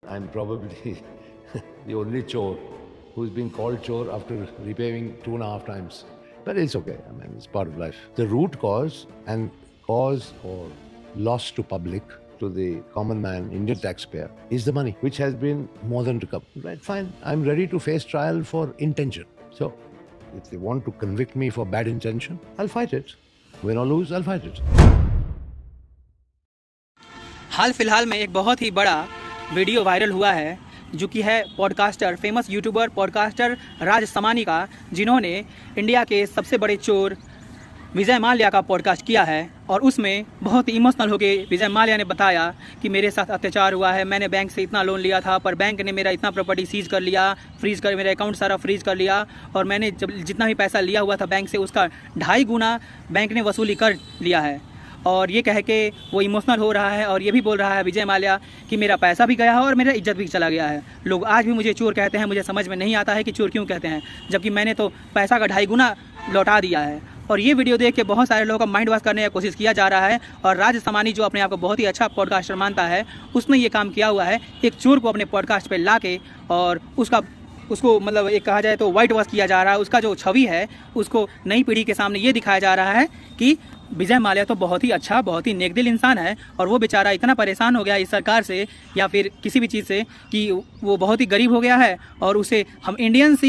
I'm probably the only chore who's been called chore after repaying 2.5 times. But it's okay. I mean, it's part of life. The root cause and cause or loss to public, to the common man, Indian taxpayer, is the money, which has been more than recovered. Right, fine. I'm ready to face trial for intention. So, if they want to convict me for bad intention, I'll fight it. Win or lose, I'll fight it. हाल फिलहाल में एक बहुत ही बड़ा video viral हुआ है जो कि है पॉडकास्टर, फेमस यूट्यूबर पॉडकास्टर राज समानी का, जिन्होंने इंडिया के सबसे बड़े चोर विजय माल्या का पॉडकास्ट किया है। और उसमें बहुत ही इमोशनल होकर विजय माल्या ने बताया कि मेरे साथ अत्याचार हुआ है, मैंने बैंक से इतना लोन लिया था पर बैंक ने मेरा इतना प्रॉपर्टी सीज कर लिया, फ्रीज कर, मेरा अकाउंट सारा फ्रीज कर लिया, और मैंने जब जितना भी पैसा लिया हुआ था बैंक से उसका 2.5 गुना बैंक ने वसूली कर लिया है। और ये कह के वो इमोशनल हो रहा है और ये भी बोल रहा है विजय माल्या कि मेरा पैसा भी गया है और मेरा इज्जत भी चला गया है। लोग आज भी मुझे चोर कहते हैं, मुझे समझ में नहीं आता है कि चोर क्यों कहते हैं, जबकि मैंने तो पैसा का 2.5 गुना लौटा दिया है। और ये वीडियो देख के बहुत सारे लोगों का माइंड वॉश करने की कोशिश किया जा रहा है। और राज समानी जो अपने आप को बहुत ही अच्छा पॉडकास्टर मानता है, उसने ये काम किया हुआ है, एक चोर को अपने पॉडकास्ट पर ला के और उसको मतलब एक कहा जाए तो वाइट वॉश किया जा रहा है। उसका जो छवि है उसको नई पीढ़ी के सामने ये दिखाया जा रहा है कि विजय माल्या तो बहुत ही अच्छा, बहुत ही नेकदिल इंसान है और वो बेचारा इतना परेशान हो गया इस सरकार से या फिर किसी भी चीज़ से कि वो बहुत ही गरीब हो गया है और हम इंडियंस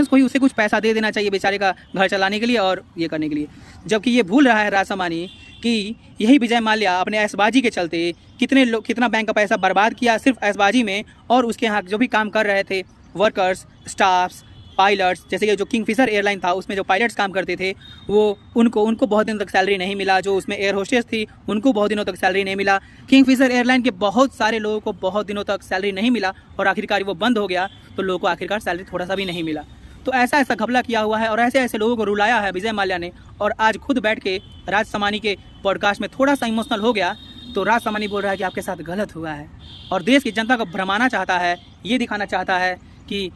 को ही उसे कुछ पैसा दे देना चाहिए बेचारे का घर चलाने के लिए और ये करने के लिए। जबकि ये भूल रहा है राज समानी कि यही विजय माल्या अपने ऐशबाजी के चलते कितना बैंक का पैसा बर्बाद किया सिर्फ ऐशबाजी में। और उसके यहाँ जो भी काम कर रहे थे वर्कर्स, स्टाफ्स, पायलट्स, जैसे कि जो किंगफिशर एयरलाइन था उसमें जो पायलट्स काम करते थे उनको बहुत दिनों तक सैलरी नहीं मिला। जो उसमें एयर होस्टेस थी उनको बहुत दिनों तक सैलरी नहीं मिला। किंगफिशर एयरलाइन के बहुत सारे लोगों को बहुत दिनों तक सैलरी नहीं मिला और आखिरकार वो बंद हो गया तो लोगों को आखिरकार सैलरी थोड़ा सा भी नहीं मिला। तो ऐसा घपला किया हुआ है और ऐसे लोगों को रुलाया है विजय माल्या ने। और आज खुद बैठ के राज समानी के पॉडकास्ट में थोड़ा सा इमोशनल हो गया तो राज समानी बोल रहा है कि आपके साथ गलत हुआ है और देश की जनता को भ्रमाना चाहता है, ये दिखाना चाहता है कि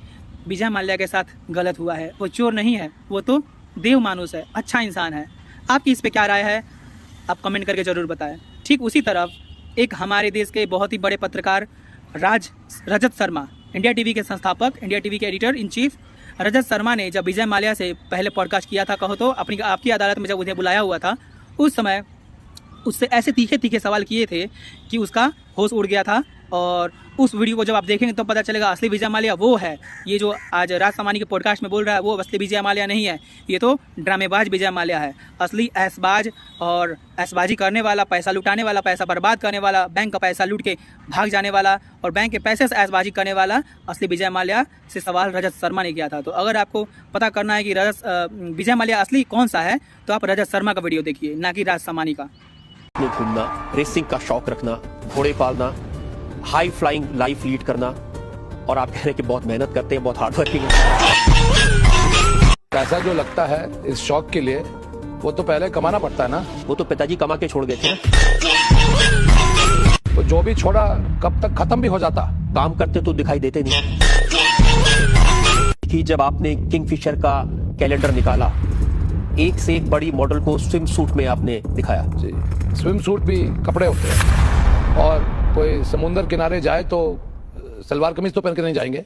विजय माल्या के साथ गलत हुआ है। वो चोर नहीं है, वो तो देव मानुस है, अच्छा इंसान है। आपकी इस पे क्या राय है, आप कमेंट करके ज़रूर बताएं। ठीक उसी तरफ एक हमारे देश के बहुत ही बड़े पत्रकार रजत शर्मा, इंडिया टीवी के संस्थापक, इंडिया टीवी के editor in chief Rajat Sharma ने जब विजय माल्या से पहले पॉडकास्ट किया था, कहो तो आपकी अदालत में जब उन्हें बुलाया हुआ था, उस समय उससे ऐसे तीखे सवाल किए थे कि उसका होश उड़ गया था। और उस वीडियो को जब आप देखेंगे तो पता चलेगा असली विजय माल्या वो है। ये जो आज राज समानी के पॉडकास्ट में बोल रहा है वो असली विजय माल्या नहीं है, ये तो ड्रामेबाज विजय माल्या है। असली ऐशबाज और ऐशबाजी करने वाला, पैसा लुटाने वाला, पैसा बर्बाद करने वाला, बैंक का पैसा लूट के भाग जाने वाला और बैंक के पैसे से ऐशबाजी करने वाला असली विजय माल्या से सवाल रजत शर्मा ने किया था। तो अगर आपको पता करना है कि विजय माल्या असली कौन सा है तो आप रजत शर्मा का वीडियो देखिए, ना कि राज समानी का। घूमना, रेसिंग का शौक रखना, घोड़े पालना, हाई फ्लाइंग लाइफ लीड करना, और आप कह रहे हैं कि बहुत मेहनत करते हैं, बहुत हार्ड वर्किंग है। पैसा जो लगता है इस शौक के लिए वो तो पहले कमाना पड़ता है ना। वो तो पिताजी कमा के छोड़ गए थे, तो जो भी छोड़ा कब तक खत्म भी हो जाता। काम करते तो दिखाई देते नहीं। कि जब आपने किंगफिशर का कैलेंडर निकाला, एक से एक बड़ी मॉडल को स्विम सूट में आपने दिखाया। जी, स्विम सूट भी कपड़े होते हैं और कोई समुद्र किनारे जाए तो सलवार कमीज तो पहन के नहीं जाएंगे।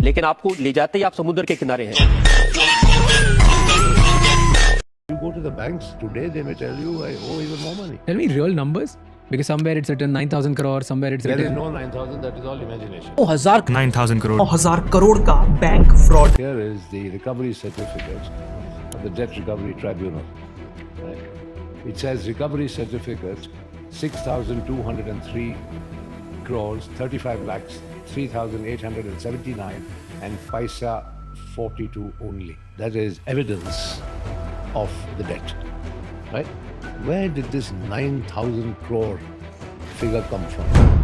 लेकिन आपको ले जाते ही आप समुद्र के किनारे हैं। You go to the banks today, they may tell you I owe even more money. Tell me real numbers, because somewhere it's written 9,000 crore, somewhere it's There written is no 9,000, that is all imagination. 9,000 crore 9,000 crore का bank fraud. Here is the recovery certificate of the Debt Recovery Tribunal. Right? It says recovery certificate 6,203 crores, 35 lakhs, 3,879 and paisa 42 only. That is evidence of the debt. Right? Where did this 9,000 crore figure come from?